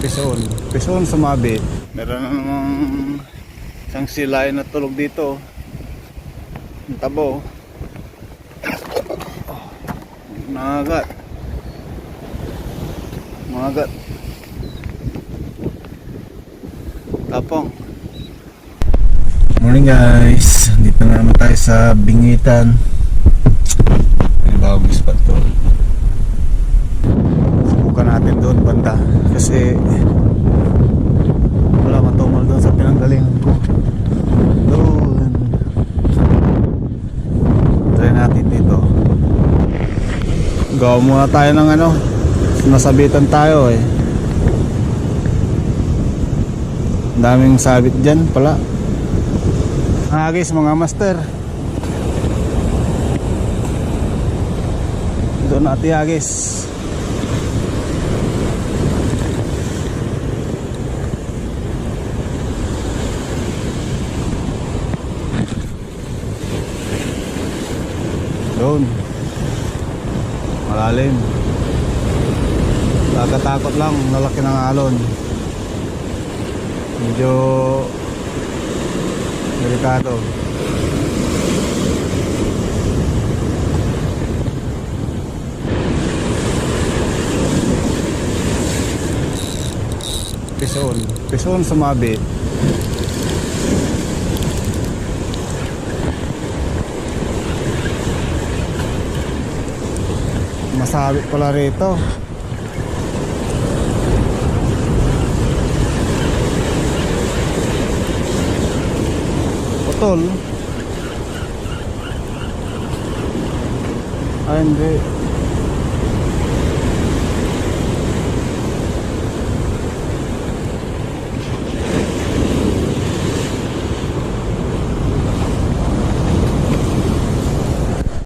Pison sumabit. Meron na namang isang silay na tulog dito. Ang tabo. Nangagat. Tapong. Morning guys, dito na naman tayo sa Bingitan. May bagong spot to. Subukan natin doon banda kasi wala matumal doon sa pinanggalingan ko. Doon try natin dito. Gawa muna tayo ng nasabitan tayo eh. Daming sabit dyan pala. Hagis mga master. Doon natin hagis. Doon malalim. Nakatakot lang, lalaki ng alon. Medyo delikado. Pison sumabit. Masabit pala rito. Putol. Ay hindi.